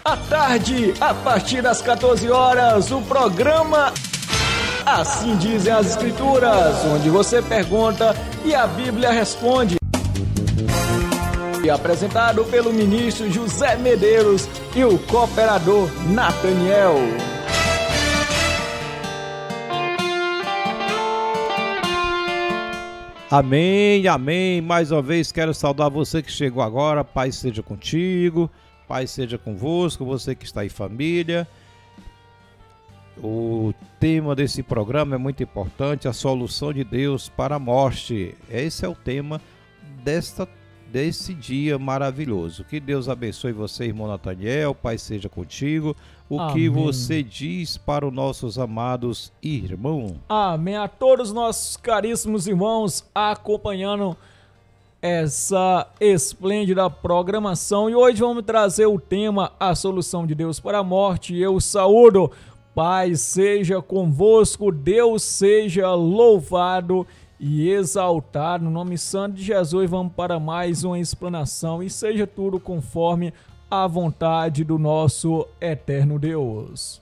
À tarde, a partir das 14 horas, o programa Assim Dizem as Escrituras, onde você pergunta e a Bíblia responde. E apresentado pelo ministro José Medeiros e o cooperador Nathaniel. Amém, amém. Mais uma vez quero saudar você que chegou agora. Paz seja contigo, paz seja convosco, você que está em família. O tema desse programa é muito importante, a solução de Deus para a morte. Esse é o tema desse dia maravilhoso. Que Deus abençoe você, irmão Nathaniel, paz seja contigo. O Amém. Que você diz para os nossos amados irmãos? Amém. A todos os nossos caríssimos irmãos acompanhando essa esplêndida programação. E hoje vamos trazer o tema A Solução de Deus para a Morte. Eu saúdo, paz seja convosco, Deus seja louvado e exaltado no nome santo de Jesus. Vamos para mais uma explanação e seja tudo conforme a vontade do nosso eterno Deus.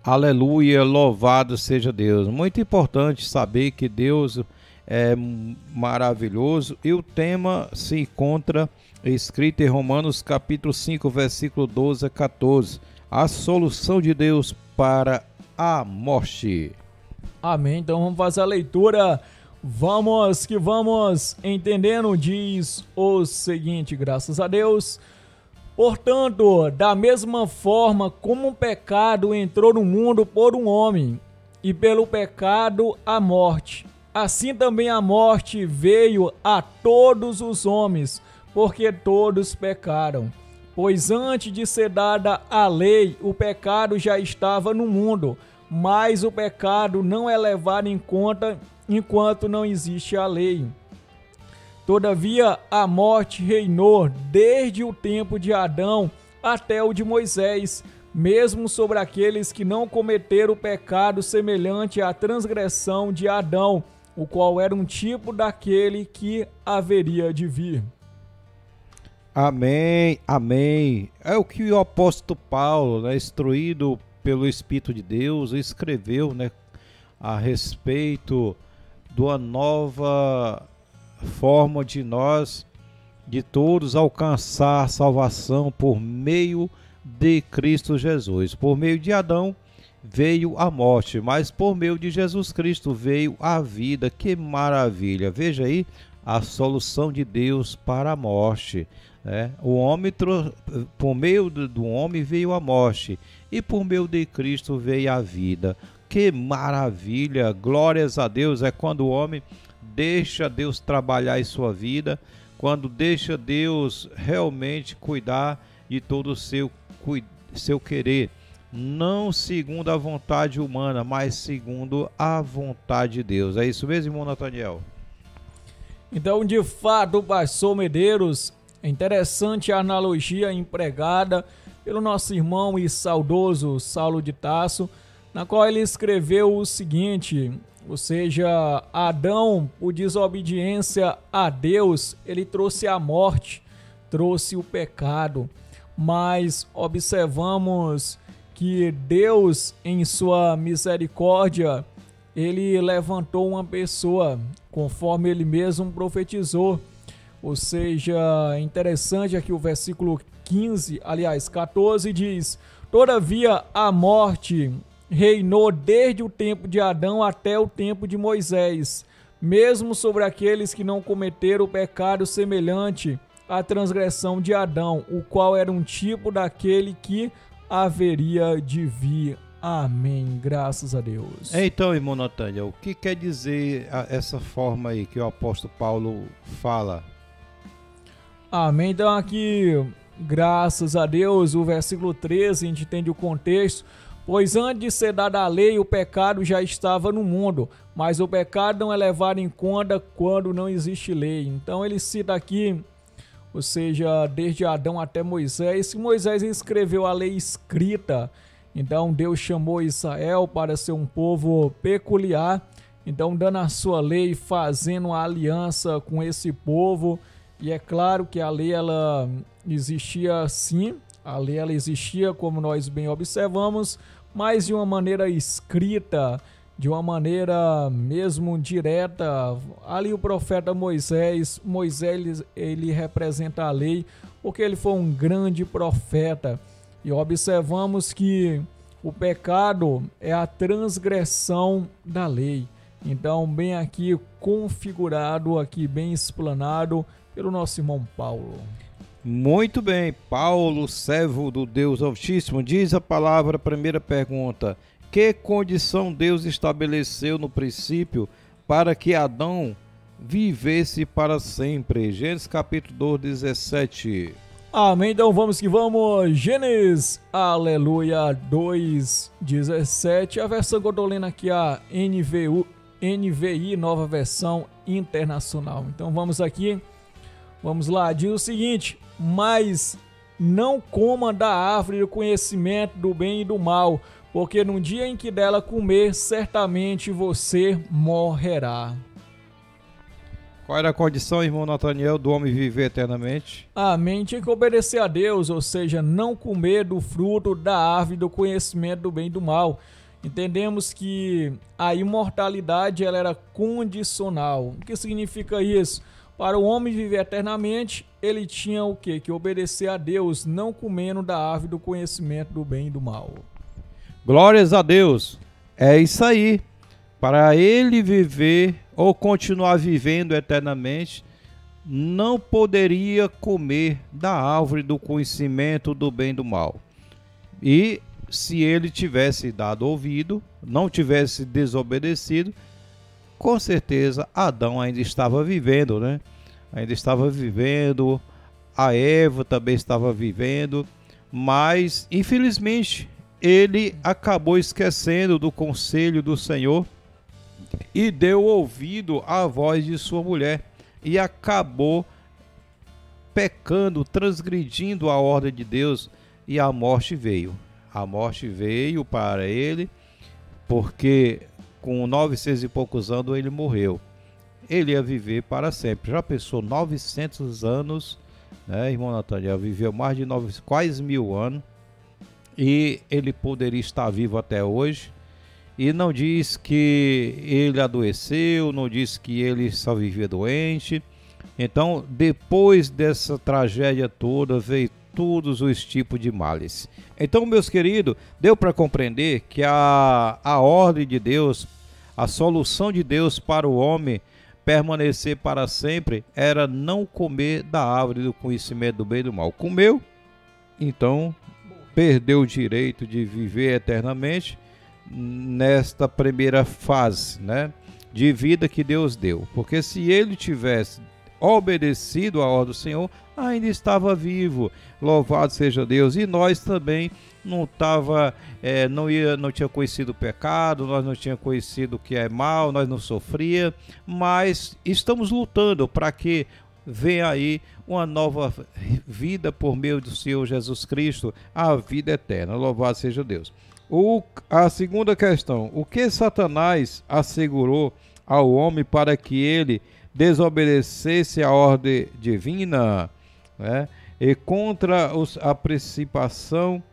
Aleluia, louvado seja Deus. Muito importante saber que Deus é maravilhoso e o tema se encontra escrito em Romanos capítulo 5, versículo 12 a 14. A solução de Deus para a morte. Amém. Então vamos fazer a leitura. Vamos que vamos, entendendo, diz o seguinte, graças a Deus. Portanto, da mesma forma como o pecado entrou no mundo por um homem, e pelo pecado a morte, assim também a morte veio a todos os homens, porque todos pecaram. Pois antes de ser dada a lei, o pecado já estava no mundo, mas o pecado não é levado em conta enquanto não existe a lei. Todavia, a morte reinou desde o tempo de Adão até o de Moisés, mesmo sobre aqueles que não cometeram o pecado semelhante à transgressão de Adão, o qual era um tipo daquele que haveria de vir. Amém, amém. É o que o apóstolo Paulo, instruído pelo Espírito de Deus, escreveu, a respeito de uma nova forma de nós, de todos, alcançar a salvação por meio de Cristo Jesus. Por meio de Adão veio a morte, mas por meio de Jesus Cristo veio a vida. Que maravilha! Veja aí a solução de Deus para a morte. O homem, por meio do homem veio a morte e por meio de Cristo veio a vida. Que maravilha! Glórias a Deus! É quando o homem deixa Deus trabalhar em sua vida, quando deixa Deus realmente cuidar de todo o seu querer, não segundo a vontade humana, mas segundo a vontade de Deus. É isso mesmo, irmão Nathaniel? Então, de fato, pastor Medeiros, é interessante a analogia empregada pelo nosso irmão e saudoso Saulo de Tarso, na qual ele escreveu o seguinte, ou seja, Adão, por desobediência a Deus, ele trouxe a morte, trouxe o pecado, mas observamos que Deus, em sua misericórdia, ele levantou uma pessoa, conforme ele mesmo profetizou. Ou seja, é interessante aqui o versículo 14 diz: todavia a morte reinou desde o tempo de Adão até o tempo de Moisés, mesmo sobre aqueles que não cometeram o pecado semelhante à transgressão de Adão, o qual era um tipo daquele que haveria de vir. Amém. Graças a Deus. Então, irmão Nathaniel, o que quer dizer essa forma aí que o apóstolo Paulo fala? Amém. Então aqui, graças a Deus, o versículo 13, a gente entende o contexto. Pois antes de ser dada a lei, o pecado já estava no mundo, mas o pecado não é levado em conta quando não existe lei. Então ele cita aqui, ou seja, desde Adão até Moisés, Moisés escreveu a lei escrita. Então Deus chamou Israel para ser um povo peculiar, então dando a sua lei, fazendo uma aliança com esse povo. E é claro que a lei ela existia sim, A lei ela existia, como nós bem observamos, mas de uma maneira escrita, de uma maneira mesmo direta. Ali o profeta Moisés ele representa a lei, porque ele foi um grande profeta. E observamos que o pecado é a transgressão da lei. Então, bem aqui configurado, aqui bem explanado pelo nosso irmão Paulo. Muito bem, Paulo, servo do Deus Altíssimo, diz a palavra, primeira pergunta: que condição Deus estabeleceu no princípio para que Adão vivesse para sempre? Gênesis capítulo 2, 17. Amém, então vamos que vamos. Gênesis, aleluia, 2:17. A versão que eu estou lendo aqui é a NVI, nova versão internacional. Então vamos aqui, vamos lá, diz o seguinte: mas não coma da árvore do conhecimento do bem e do mal, porque no dia em que dela comer, certamente você morrerá. Qual era a condição, irmão Nathaniel, do homem viver eternamente? Amém. Tinha que obedecer a Deus, ou seja, não comer do fruto da árvore do conhecimento do bem e do mal. Entendemos que a imortalidade ela era condicional. O que significa isso? Para o homem viver eternamente, ele tinha o quê? Que obedecer a Deus, não comendo da árvore do conhecimento do bem e do mal. Glórias a Deus. É isso aí. Para ele viver ou continuar vivendo eternamente, não poderia comer da árvore do conhecimento do bem e do mal. E se ele tivesse dado ouvido, não tivesse desobedecido, com certeza Adão ainda estava vivendo, né? Ainda estava vivendo, a Eva também estava vivendo, mas infelizmente ele acabou esquecendo do conselho do Senhor e deu ouvido à voz de sua mulher e acabou pecando, transgredindo a ordem de Deus, e a morte veio. A morte veio para ele, porque com 900 e poucos anos ele morreu. Ele ia viver para sempre. Já pensou 900 anos, né, irmão Nathaniel? Viveu mais de quase 1000 anos, e ele poderia estar vivo até hoje. E não diz que ele adoeceu, não diz que ele só vivia doente. Então, depois dessa tragédia toda, veio todos os tipos de males. Então, meus queridos, deu para compreender que a ordem de Deus, a solução de Deus para o homem permanecer para sempre, era não comer da árvore do conhecimento do bem e do mal. Comeu, então perdeu o direito de viver eternamente nesta primeira fase, né, de vida que Deus deu. Porque se ele tivesse obedecido à ordem do Senhor, ainda estava vivo. Louvado seja Deus. E nós também não tinha conhecido o pecado, nós não tinha conhecido o que é mal, nós não sofria, mas estamos lutando para que venha aí uma nova vida por meio do Senhor Jesus Cristo, a vida eterna. Louvado seja Deus. A segunda questão: o que Satanás assegurou ao homem para que ele desobedecesse a ordem divina, né? E contra a participação,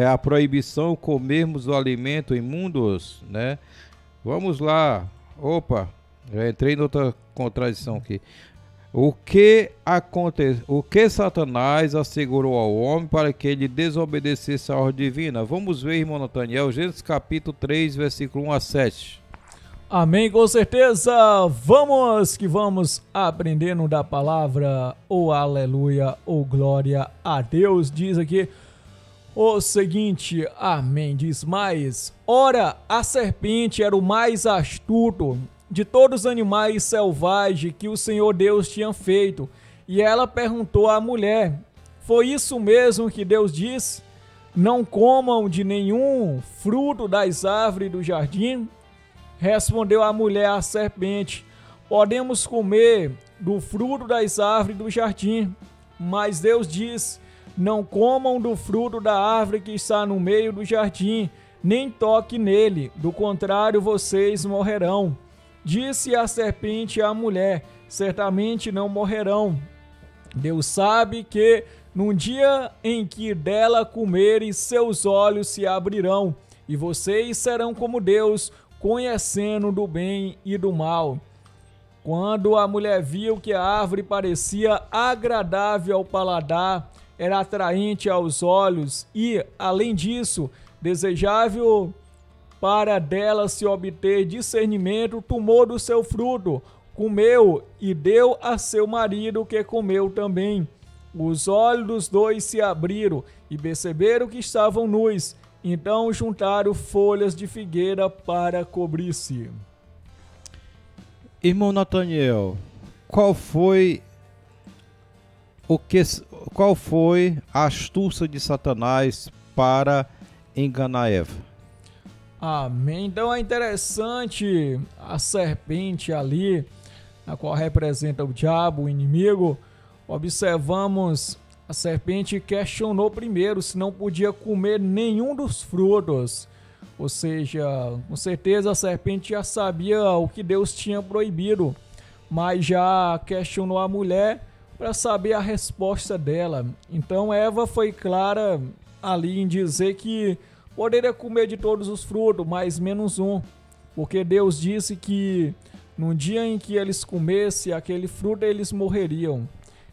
a proibição de comermos o alimento imundos, né? Vamos lá. Opa, já entrei em outra contradição aqui. O que Satanás assegurou ao homem para que ele desobedecesse a ordem divina? Vamos ver, irmão Nathaniel, Gênesis capítulo 3, versículo 1 a 7. Amém, com certeza. Vamos que vamos aprendendo da palavra. Oh, aleluia, oh, glória a Deus. Diz aqui o seguinte, amém, diz mais: ora, a serpente era o mais astuto de todos os animais selvagens que o Senhor Deus tinha feito. E ela perguntou à mulher: foi isso mesmo que Deus disse? Não comam de nenhum fruto das árvores do jardim? Respondeu a mulher à serpente: podemos comer do fruto das árvores do jardim. Mas Deus disse: não comam do fruto da árvore que está no meio do jardim, nem toque nele, do contrário vocês morrerão. Disse a serpente à mulher: certamente não morrerão. Deus sabe que num dia em que dela comeres, seus olhos se abrirão, e vocês serão como Deus, conhecendo do bem e do mal. Quando a mulher viu que a árvore parecia agradável ao paladar, era atraente aos olhos e, além disso, desejável para dela se obter discernimento, tomou do seu fruto, comeu e deu a seu marido, que comeu também. Os olhos dos dois se abriram e perceberam que estavam nus. Então juntaram folhas de figueira para cobrir-se. Irmão Nataniel, qual foi a astúcia de Satanás para enganar Eva? Amém. Então é interessante a serpente ali, na qual representa o diabo, o inimigo. Observamos, a serpente questionou primeiro se não podia comer nenhum dos frutos. Ou seja, com certeza a serpente já sabia o que Deus tinha proibido, mas já questionou a mulher para saber a resposta dela. Então Eva foi clara ali em dizer que poderia comer de todos os frutos, mas menos um, porque Deus disse que no dia em que eles comessem aquele fruto, eles morreriam.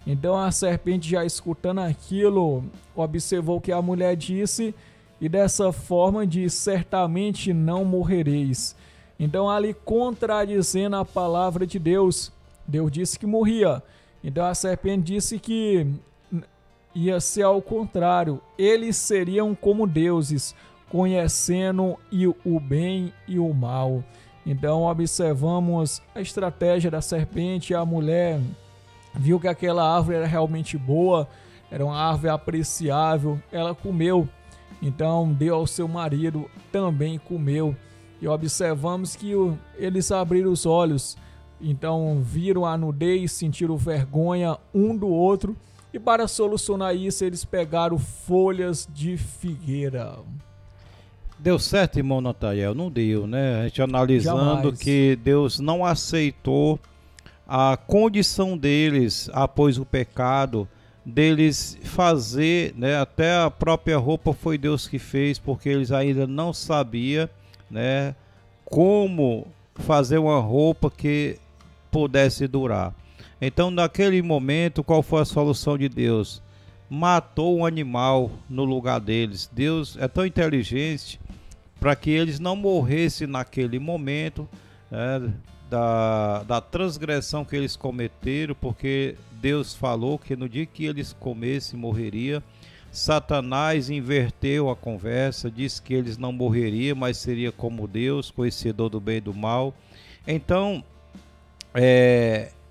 Então a serpente, já escutando aquilo, observou o que a mulher disse e dessa forma disse: certamente não morrereis. Então ali contradizendo a palavra de Deus, Deus disse que morria. Então a serpente disse que ia ser ao contrário, eles seriam como deuses, conhecendo o bem e o mal. Então observamos a estratégia da serpente. A mulher viu que aquela árvore era realmente boa, era uma árvore apreciável, ela comeu, então deu ao seu marido, também comeu. E observamos que eles abriram os olhos, então viram a nudez, sentiram vergonha um do outro, e para solucionar isso eles pegaram folhas de figueira. Deu certo, irmão Nataniel? Não deu, né? A gente analisando Jamais. Que Deus não aceitou a condição deles após o pecado, deles fazer, né? Até a própria roupa foi Deus que fez, porque eles ainda não sabiam, né, como fazer uma roupa que pudesse durar. Então, naquele momento, qual foi a solução de Deus? Matou um animal no lugar deles. Deus é tão inteligente para que eles não morressem naquele momento, né, da transgressão que eles cometeram, porque Deus falou que no dia que eles comessem morreria. Satanás inverteu a conversa, disse que eles não morreriam, mas seria como Deus, conhecedor do bem e do mal. Então,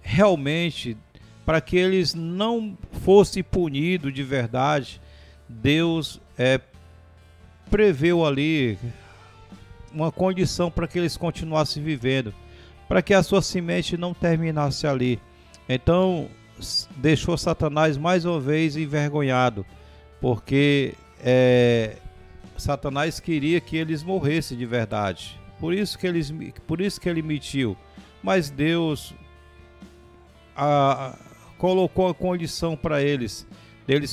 realmente, para que eles não fossem punidos de verdade, Deus preveu ali uma condição para que eles continuassem vivendo, para que a sua semente não terminasse ali. Então deixou Satanás mais uma vez envergonhado, porque Satanás queria que eles morressem de verdade. Por isso que ele mentiu. Mas Deus colocou a condição para eles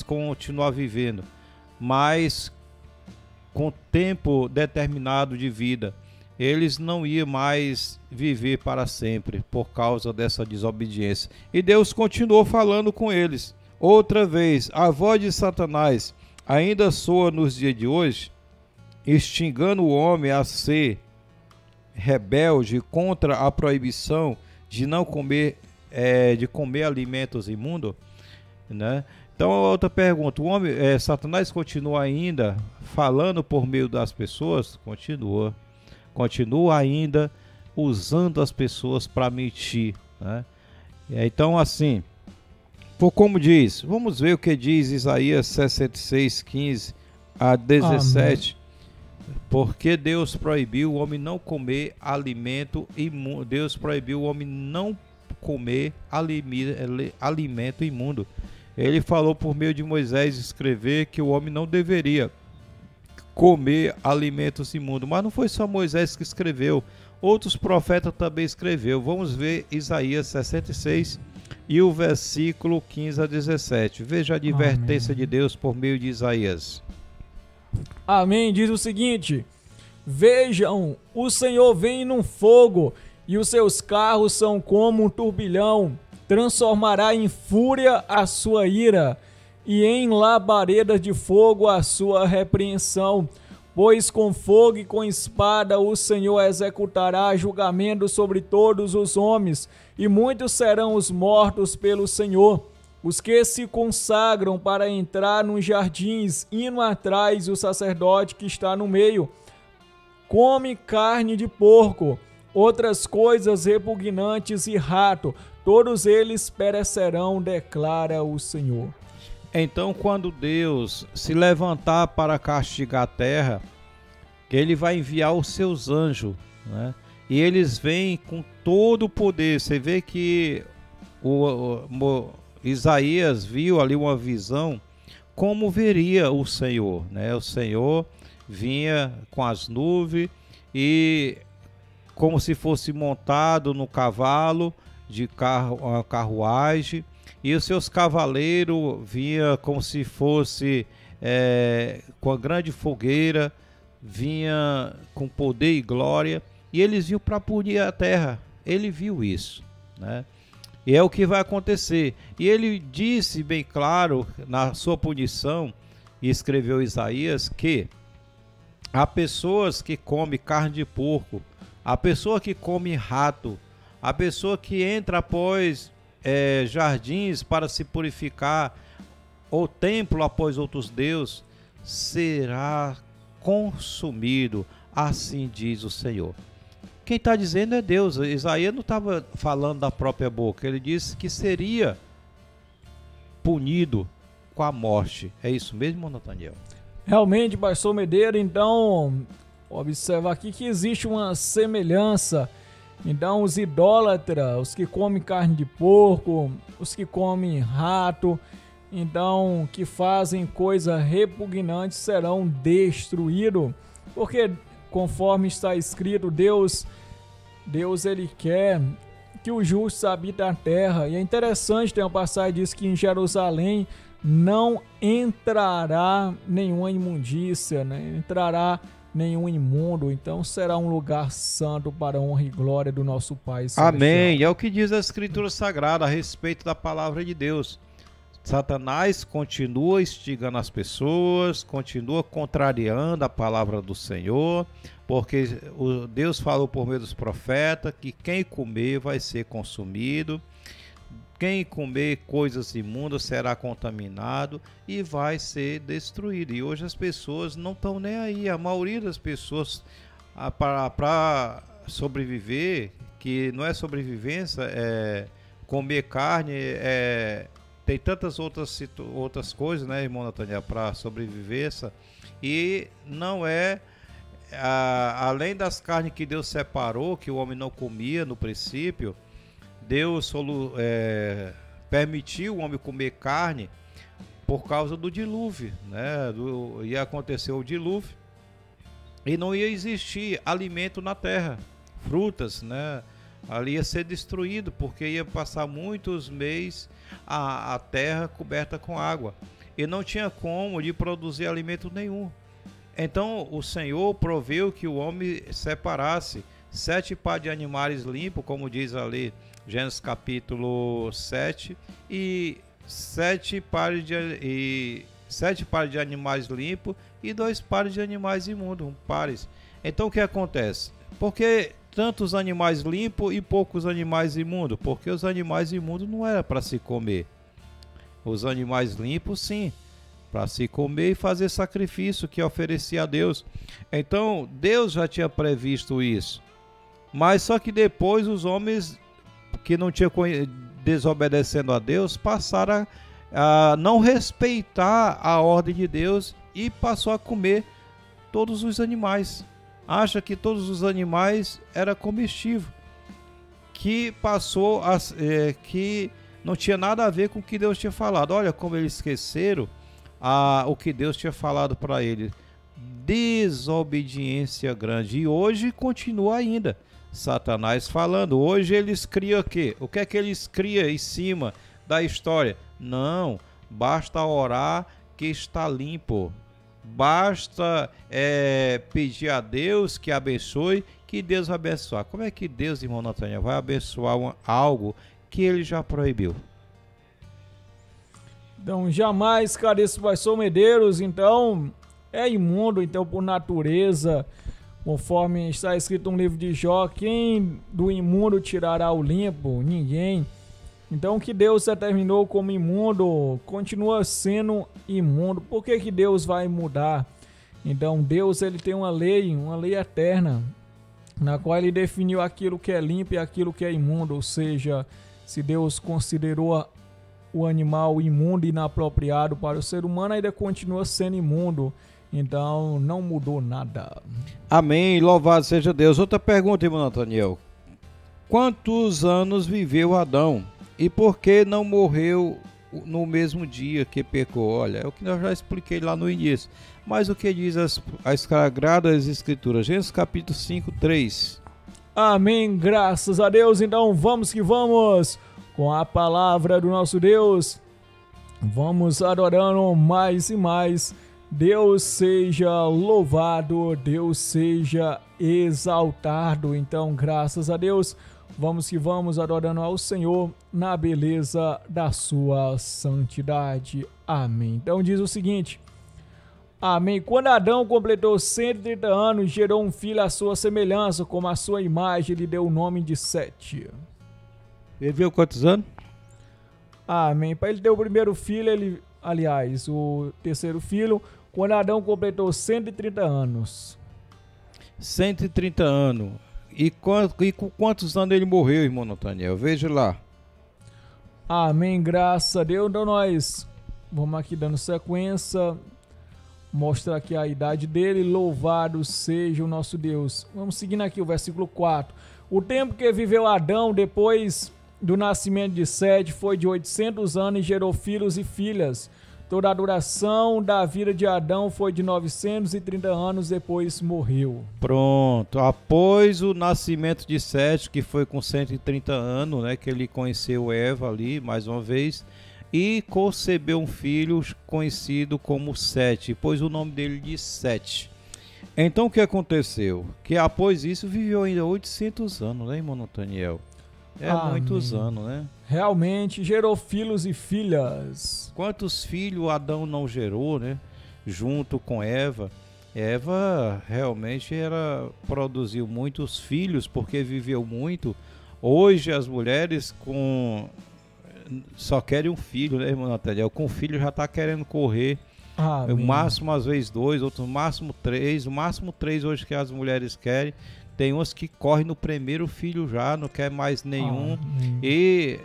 continuar vivendo, mas com tempo determinado de vida. Eles não iam mais viver para sempre por causa dessa desobediência. E Deus continuou falando com eles. Outra vez, a voz de Satanás ainda soa nos dias de hoje, instigando o homem a ser rebelde contra a proibição de não comer, de comer alimentos imundos, né? Então, outra pergunta: Satanás continua ainda falando por meio das pessoas? Continua ainda usando as pessoas para mentir, né? Então, assim, como diz, vamos ver o que diz Isaías 66, 15 a 17. Amém. Porque Deus proibiu o homem não comer alimento imundo. Deus proibiu o homem não comer alimento imundo. Ele falou por meio de Moisés escrever que o homem não deveria comer alimentos imundos. Mas não foi só Moisés que escreveu, outros profetas também escreveu. Vamos ver Isaías 66, e o versículo 15 a 17. Veja a advertência de Deus por meio de Isaías. Amém. Diz o seguinte: vejam, o Senhor vem num fogo, e os seus carros são como um turbilhão. Transformará em fúria a sua ira, e em labaredas de fogo a sua repreensão. Pois com fogo e com espada o Senhor executará julgamento sobre todos os homens, e muitos serão os mortos pelo Senhor. Os que se consagram para entrar nos jardins, indo atrás do sacerdote que está no meio, come carne de porco, outras coisas repugnantes e rato, todos eles perecerão, declara o Senhor. Então, quando Deus se levantar para castigar a terra, ele vai enviar os seus anjos, né? E eles vêm com todo o poder. Você vê que Isaías viu ali uma visão como veria o Senhor, né? O Senhor vinha com as nuvens e como se fosse montado no cavalo de uma carruagem, e os seus cavaleiros vinha como se fosse com a grande fogueira, vinha com poder e glória, e eles vinham para punir a terra. Ele viu isso, né? E é o que vai acontecer. E ele disse bem claro na sua punição, e escreveu Isaías, que há pessoas que comem carne de porco, a pessoa que come rato, a pessoa que entra após jardins para se purificar, ou templo após outros deuses, será consumido, assim diz o Senhor. Quem está dizendo é Deus. Isaías não estava falando da própria boca, ele disse que seria punido com a morte. É isso mesmo, Nathaniel? Realmente, pastor Medeiro, então, observa aqui que existe uma semelhança. Então, os idólatras, os que comem carne de porco, os que comem rato, então, que fazem coisas repugnantes, serão destruídos, porque conforme está escrito, Deus ele quer que o justo habite a terra. E é interessante, tem uma passagem que diz que em Jerusalém não entrará nenhuma imundícia, né? Entrará nenhum imundo, então será um lugar santo para a honra e glória do nosso Pai Celestial. Amém. É o que diz a Escritura Sagrada a respeito da palavra de Deus. Satanás continua instigando as pessoas, continua contrariando a palavra do Senhor, porque Deus falou por meio dos profetas que quem comer vai ser consumido, quem comer coisas imundas será contaminado e vai ser destruído. E hoje as pessoas não estão nem aí. A maioria das pessoas, para sobreviver, que não é sobrevivência, é comer carne, tem tantas outras coisas, né, irmão Nathaniel, para sobrevivência, e não além das carnes que Deus separou, que o homem não comia no princípio, Deus permitiu o homem comer carne por causa do dilúvio, né? Ia acontecer o dilúvio e não ia existir alimento na terra, frutas, né? Ali ia ser destruído, porque ia passar muitos meses a terra coberta com água e não tinha como de produzir alimento nenhum. Então o Senhor proveu que o homem separasse 7 pares de animais limpos, como diz ali Gênesis capítulo 7, e 7 pares de animais limpos e 2 pares de animais imundos, pares. Então o que acontece? Porque tantos animais limpos e poucos animais imundos? Porque os animais imundos não era para se comer. Os animais limpos, sim, para se comer e fazer sacrifício que oferecia a Deus. Então Deus já tinha previsto isso. Mas só que depois os homens que não tinham desobedecendo a Deus passaram a não respeitar a ordem de Deus e passou a comer todos os animais. Acha que todos os animais era comestível, que passou que não tinha nada a ver com o que Deus tinha falado. Olha como eles esqueceram o que Deus tinha falado para eles. Desobediência grande. E hoje continua ainda. Satanás falando. Hoje eles criam o quê? O que é que eles criam em cima da história? Não, basta orar que está limpo. Basta pedir a Deus que abençoe, que Deus vai abençoar. Como é que Deus, irmão Nathaniel, vai abençoar algo que ele já proibiu? Então, jamais, caríssimo pastor Medeiros, então, é imundo, então, por natureza, conforme está escrito no livro de Jó, quem do imundo tirará o limpo? Ninguém. Então, o que Deus determinou como imundo, continua sendo imundo. Por que que Deus vai mudar? Então, Deus, ele tem uma lei eterna, na qual ele definiu aquilo que é limpo e aquilo que é imundo, ou seja, se Deus considerou o animal imundo e inapropriado para o ser humano, ainda continua sendo imundo. Então, não mudou nada. Amém, louvado seja Deus. Outra pergunta, irmão Nathaniel. Quantos anos viveu Adão? E por que não morreu no mesmo dia que pecou? Olha, é o que eu já expliquei lá no início. Mas o que diz as Sagradas Escrituras? Gênesis capítulo 5, 3. Amém, graças a Deus. Então, vamos que vamos com a palavra do nosso Deus. Vamos adorando mais e mais. Deus seja louvado, Deus seja exaltado. Então, graças a Deus, vamos que vamos adorando ao Senhor na beleza da sua santidade. Amém. Então diz o seguinte: amém. Quando Adão completou 130 anos, gerou um filho à sua semelhança, como a sua imagem, lhe deu o nome de Sete. Ele viveu quantos anos? Amém. Para ele ter o primeiro filho, o terceiro filho, quando Adão completou 130 anos. 130 anos. E com quantos anos ele morreu, irmão Nathaniel? Veja lá. Amém, graças a Deus. Então nós vamos aqui dando sequência. Mostra aqui a idade dele. Louvado seja o nosso Deus. Vamos seguindo aqui o versículo 4. O tempo que viveu Adão depois do nascimento de Sete foi de 800 anos e gerou filhos e filhas. Toda a duração da vida de Adão foi de 930 anos, depois morreu. Pronto, após o nascimento de Sete, que foi com 130 anos, né, que ele conheceu Eva ali, mais uma vez, e concebeu um filho conhecido como Sete, pôs o nome dele de Sete. Então o que aconteceu? Que após isso viveu ainda 800 anos, né, irmão Nathaniel? Muitos anos, né? Realmente gerou filhos e filhas. Quantos filhos Adão não gerou, né? Junto com Eva. Eva realmente produziu muitos filhos porque viveu muito. Hoje as mulheres só querem um filho, né, irmão Nathaniel? Com filho já tá querendo correr. O máximo às vezes 2, outros máximo 3. O máximo 3 hoje que as mulheres querem. Tem umas que correm no primeiro filho já, não quer mais nenhum. E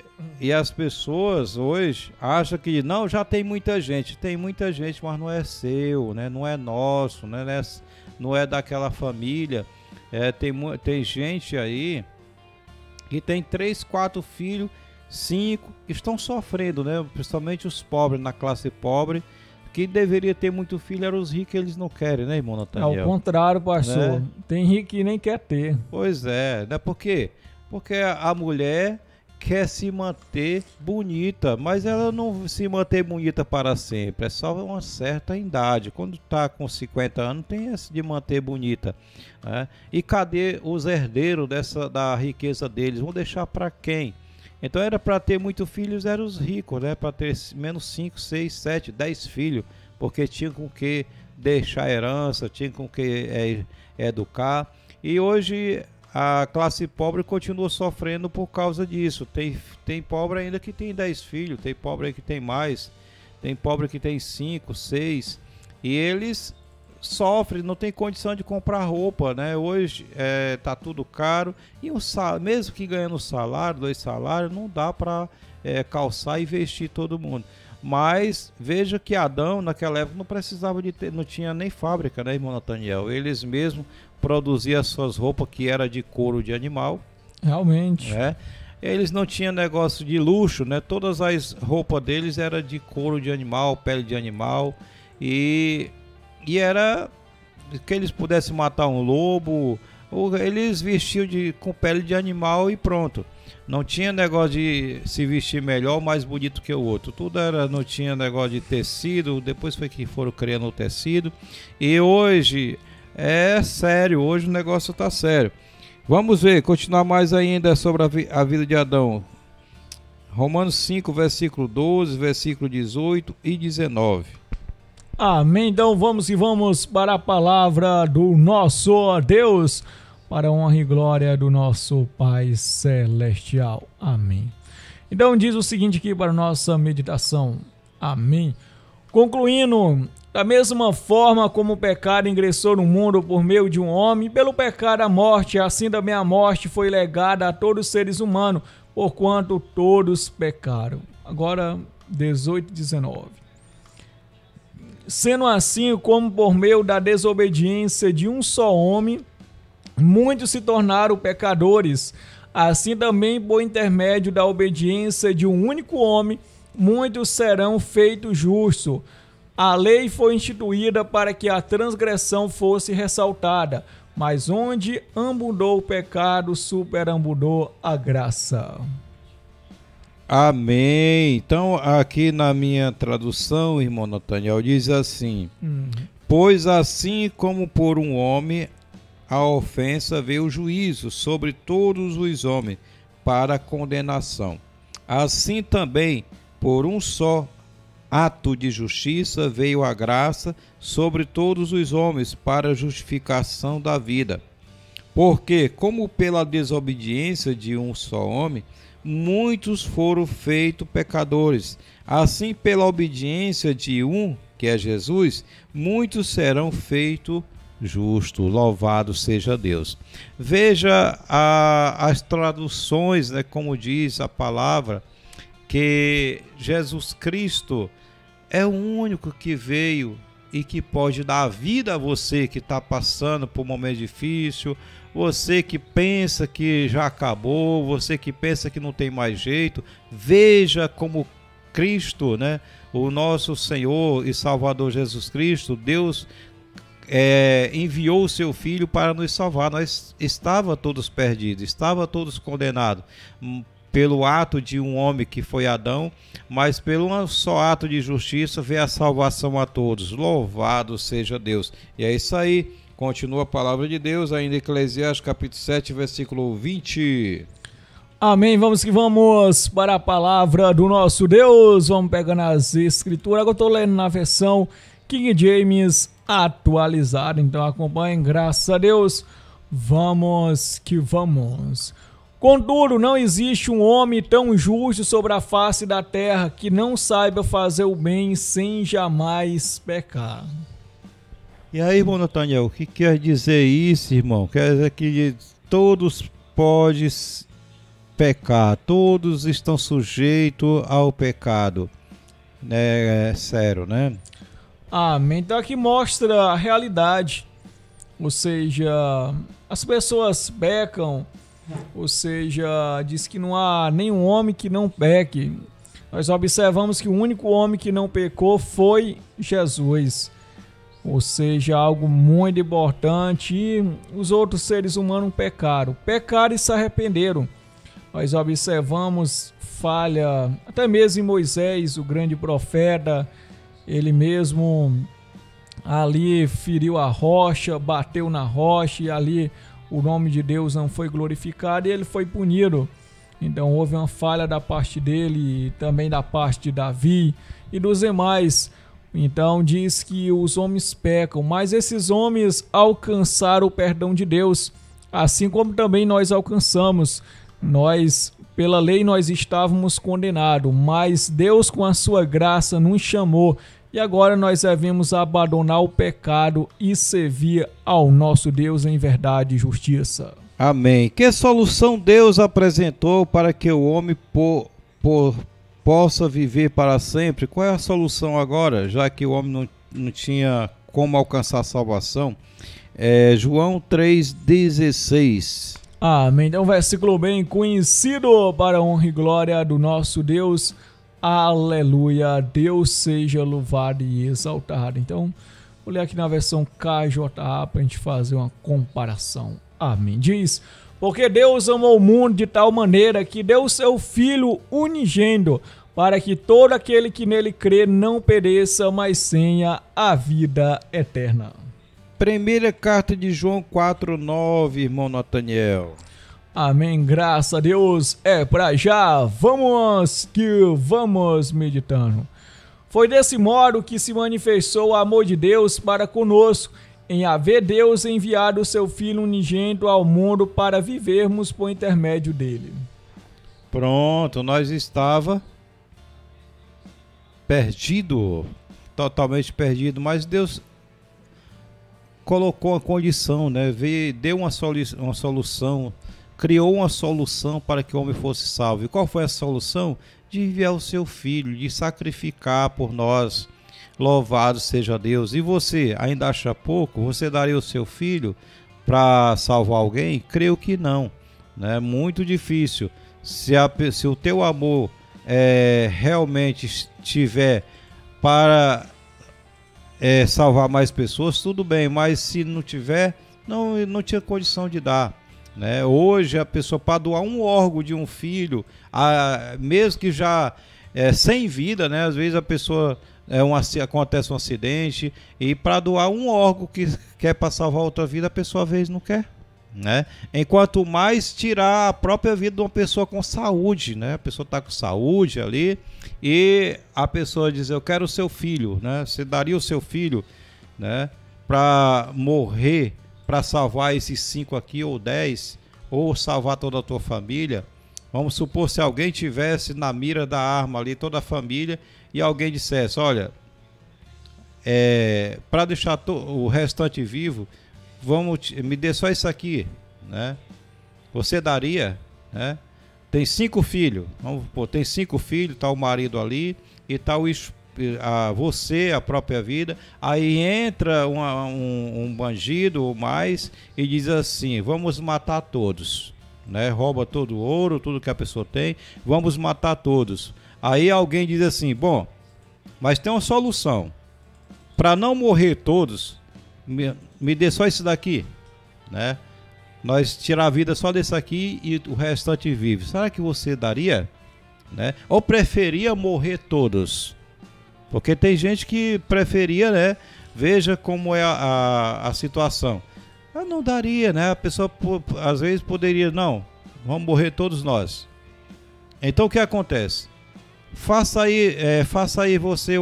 as pessoas hoje acham que não, já tem muita gente. Tem muita gente, mas não é seu, né? Não é nosso, né? Não é daquela família. Tem gente aí que tem 3, 4 filhos, 5, estão sofrendo, né? Principalmente os pobres, na classe pobre. Quem deveria ter muito filho eram os ricos, eles não querem, né, irmão Nathaniel? Ao contrário, pastor. Né? Tem rico que nem quer ter. Pois é, né? Por quê? Porque a mulher quer se manter bonita, mas ela não se manter bonita para sempre, é só uma certa idade. Quando está com 50 anos, tem essa de manter bonita. Né? E cadê os herdeiros da riqueza deles? Vão deixar para quem? Então era para ter muitos filhos, eram os ricos, né? Para ter menos 5, 6, 7, 10 filhos, porque tinham com que deixar herança, tinham com que educar. E hoje a classe pobre continua sofrendo por causa disso. Tem pobre ainda que tem 10 filhos, tem pobre que tem mais, tem pobre que tem 5, 6, e eles sofrem, não tem condição de comprar roupa, né? Hoje tá tudo caro e mesmo que ganhando salário, 2 salários, não dá para calçar e vestir todo mundo. Mas veja que Adão naquela época não precisava não tinha nem fábrica, né, irmão Nathaniel? Eles mesmos produziam as suas roupas que era de couro de animal. Realmente. Né? Eles não tinham negócio de luxo, né? Todas as roupas deles eram de couro de animal, pele de animal e era que eles pudessem matar um lobo Eles vestiam com pele de animal e pronto. Não tinha negócio de se vestir melhor ou mais bonito que o outro. Tudo era, não tinha negócio de tecido. Depois foi que foram criando o tecido. E hoje é sério, hoje o negócio está sério. Vamos ver, continuar mais ainda sobre a vida de Adão. Romanos 5, versículo 12, versículo 18 e 19. Amém. Então vamos para a palavra do nosso Deus, para a honra e glória do nosso Pai Celestial. Amém. Então diz o seguinte aqui para a nossa meditação. Amém. Concluindo, da mesma forma como o pecado ingressou no mundo por meio de um homem, pelo pecado a morte, assim também a morte foi legada a todos os seres humanos, porquanto todos pecaram. Agora 18 e 19. Sendo assim, como por meio da desobediência de um só homem, muitos se tornaram pecadores, assim também por intermédio da obediência de um único homem, muitos serão feitos justos. A lei foi instituída para que a transgressão fosse ressaltada, mas onde abundou o pecado, superabundou a graça. Amém. Então, aqui na minha tradução, irmão Nathaniel, diz assim: Pois assim como por um homem a ofensa veio o juízo sobre todos os homens para a condenação, assim também por um só ato de justiça veio a graça sobre todos os homens para a justificação da vida. Porque, como pela desobediência de um só homem, muitos foram feitos pecadores, assim pela obediência de um, que é Jesus, muitos serão feitos justos. Louvado seja Deus. Veja as traduções, né, como diz a palavra, que Jesus Cristo é o único que veio e que pode dar vida a você que está passando por um momento difícil, você que pensa que já acabou, você que pensa que não tem mais jeito. Veja como Cristo, né, o nosso Senhor e Salvador Jesus Cristo, Deus enviou o seu Filho para nos salvar. Nós estávamos todos perdidos, estávamos todos condenados, pelo ato de um homem que foi Adão, mas pelo um só ato de justiça veio a salvação a todos. Louvado seja Deus. E é isso aí, continua a palavra de Deus, ainda em Eclesiastes capítulo 7, versículo 20. Amém, vamos para a palavra do nosso Deus, vamos pegando as escrituras. Agora eu estou lendo na versão King James atualizada, então acompanhem, graças a Deus, vamos que vamos. Contudo, não existe um homem tão justo sobre a face da terra que não saiba fazer o bem sem jamais pecar. E aí, irmão Nathaniel, o que quer dizer isso, irmão? Quer dizer que todos podem pecar, todos estão sujeitos ao pecado. É sério, né? Amém. Então aqui mostra a realidade, ou seja, as pessoas pecam. Ou seja, diz que não há nenhum homem que não peque. Nós observamos que o único homem que não pecou foi Jesus. Ou seja, algo muito importante. E os outros seres humanos pecaram. Pecaram e se arrependeram. Nós observamos falha, até mesmo em Moisés, o grande profeta. Ele mesmo ali feriu a rocha, bateu na rocha e ali o nome de Deus não foi glorificado e ele foi punido. Então houve uma falha da parte dele e também da parte de Davi e dos demais. Então diz que os homens pecam, mas esses homens alcançaram o perdão de Deus, assim como também nós alcançamos. Nós, pela lei, nós estávamos condenados, mas Deus com a sua graça nos chamou. E agora nós devemos abandonar o pecado e servir ao nosso Deus em verdade e justiça. Amém. Que solução Deus apresentou para que o homem possa viver para sempre? Qual é a solução agora, já que o homem não tinha como alcançar a salvação? João 3,16. Amém. Então, um versículo bem conhecido para a honra e glória do nosso Deus. Aleluia, Deus seja louvado e exaltado. Então, vou ler aqui na versão KJA para a gente fazer uma comparação. Amém. Diz: porque Deus amou o mundo de tal maneira que deu o seu Filho unigênito, para que todo aquele que nele crê não pereça, mas tenha a vida eterna. Primeira carta de João 4:9, irmão Nathaniel. Amém, graças a Deus. É pra já, vamos meditando. Foi desse modo que se manifestou o amor de Deus para conosco, em haver Deus enviado o seu Filho unigênito ao mundo para vivermos por intermédio dele. Pronto, nós estava perdido, totalmente perdido, mas Deus colocou a condição, né? Deu uma solução, criou uma solução para que o homem fosse salvo. E qual foi a solução? De enviar o seu Filho, de sacrificar por nós. Louvado seja Deus. E você ainda acha pouco? Você daria o seu filho para salvar alguém? Creio que não, né? Muito difícil. Se o teu amor realmente estiver para salvar mais pessoas, tudo bem, mas se não tiver, não tinha condição de dar, né? Hoje a pessoa, para doar um órgão de um filho, mesmo que já sem vida, né? Às vezes a pessoa acontece um acidente e para doar um órgão que quer para salvar outra vida, a pessoa às vezes não quer, né? Enquanto mais tirar a própria vida de uma pessoa com saúde, né? A pessoa está com saúde ali e a pessoa diz: eu quero o seu filho, né? Você daria o seu filho, né, para morrer, para salvar esses 5 aqui ou 10, ou salvar toda a tua família? Vamos supor, se alguém tivesse na mira da arma ali toda a família e alguém dissesse: olha, para deixar o restante vivo, me dê só isso aqui, né? Você daria, né? Tem 5 filhos, vamos supor, tem 5 filhos, tá o marido ali e tá você, a própria vida. Aí entra um bandido ou mais e diz assim: vamos matar todos, né? Rouba todo o ouro, tudo que a pessoa tem, vamos matar todos. Aí alguém diz assim: bom, mas tem uma solução. Para não morrer todos, me dê só isso daqui, né? Nós tirar a vida só desse aqui e o restante vive. Será que você daria, né? Ou preferia morrer todos? Porque tem gente que preferia, né? Veja como é a situação. Eu não daria, né? A pessoa às vezes poderia: não, vamos morrer todos nós. Então o que acontece? Faça aí você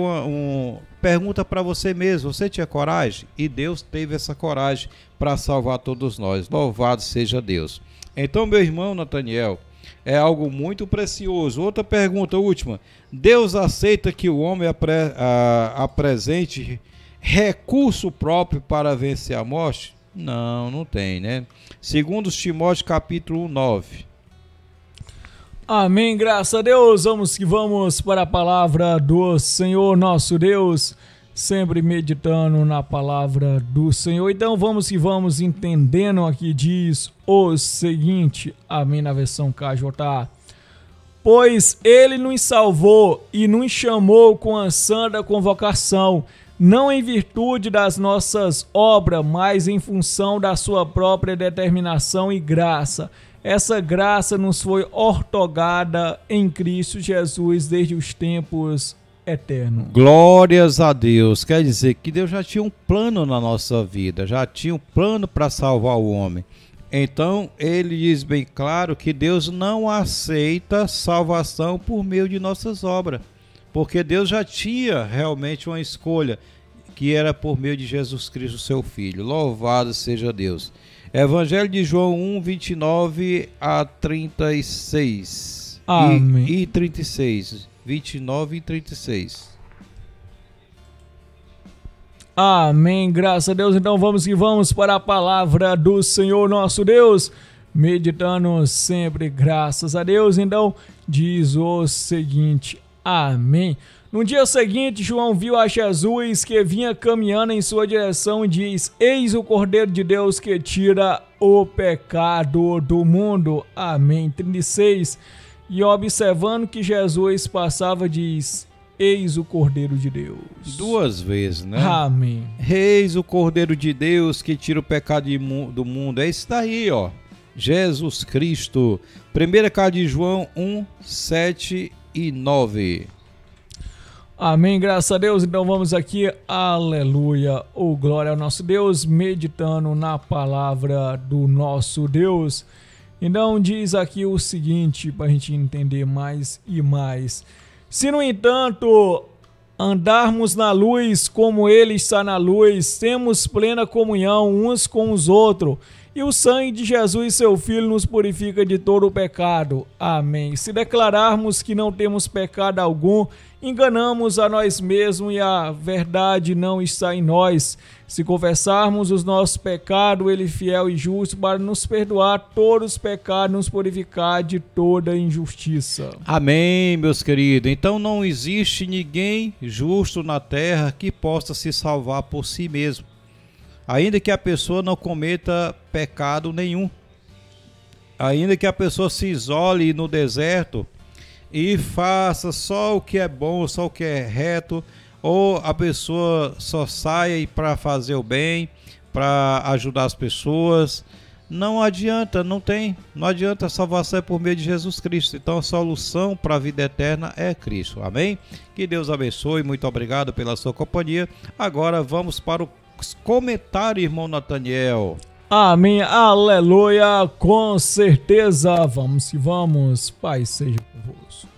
pergunta para você mesmo: você tinha coragem? E Deus teve essa coragem para salvar todos nós. Louvado seja Deus. Então, meu irmão Nathaniel, é algo muito precioso. Outra pergunta, última: Deus aceita que o homem apresente recurso próprio para vencer a morte? Não tem, né? Segundo Timóteo capítulo 9. Amém, graças a Deus. Vamos para a palavra do Senhor nosso Deus, sempre meditando na palavra do Senhor. Então vamos entendendo. Aqui diz o seguinte, amém, na versão KJ: pois ele nos salvou e nos chamou com a santa convocação, não em virtude das nossas obras, mas em função da sua própria determinação e graça. Essa graça nos foi outorgada em Cristo Jesus desde os tempos eternos. Glórias a Deus. Quer dizer que Deus já tinha um plano na nossa vida, já tinha um plano para salvar o homem. Então ele diz bem claro que Deus não aceita salvação por meio de nossas obras, porque Deus já tinha realmente uma escolha, que era por meio de Jesus Cristo, seu Filho. Louvado seja Deus. Evangelho de João 1, 29 a 36. Amém. E 36. 29 e 36. Amém, graças a Deus. Então vamos para a palavra do Senhor nosso Deus, meditando sempre, graças a Deus. Então diz o seguinte, amém. No dia seguinte, João viu a Jesus que vinha caminhando em sua direção e diz: eis o Cordeiro de Deus que tira o pecado do mundo. Amém. 36. E observando que Jesus passava, diz: eis o Cordeiro de Deus. Duas vezes, né? Amém. Eis o Cordeiro de Deus que tira o pecado do mundo. É isso daí, ó. Jesus Cristo. Primeira carta de João 1, 7 e 9. Amém, graças a Deus. Então vamos aqui, aleluia, oh glória ao nosso Deus, meditando na palavra do nosso Deus. Então diz aqui o seguinte, para a gente entender mais e mais. Se, no entanto, andarmos na luz como Ele está na luz, temos plena comunhão uns com os outros, e o sangue de Jesus, seu Filho, nos purifica de todo o pecado. Amém. Se declararmos que não temos pecado algum, enganamos a nós mesmos e a verdade não está em nós. Se confessarmos os nossos pecados, Ele é fiel e justo para nos perdoar todos os pecados, nos purificar de toda injustiça. Amém, meus queridos. Então não existe ninguém justo na terra que possa se salvar por si mesmo, ainda que a pessoa não cometa pecado nenhum, ainda que a pessoa se isole no deserto e faça só o que é bom, só o que é reto, ou a pessoa só saia para fazer o bem, para ajudar as pessoas, não adianta, não adianta. A salvação é por meio de Jesus Cristo. Então a solução para a vida eterna é Cristo. Amém? Que Deus abençoe, muito obrigado pela sua companhia. Agora vamos para o comentário, irmão Nathaniel. Amém, aleluia, com certeza. Vamos que vamos. Pai seja convosco.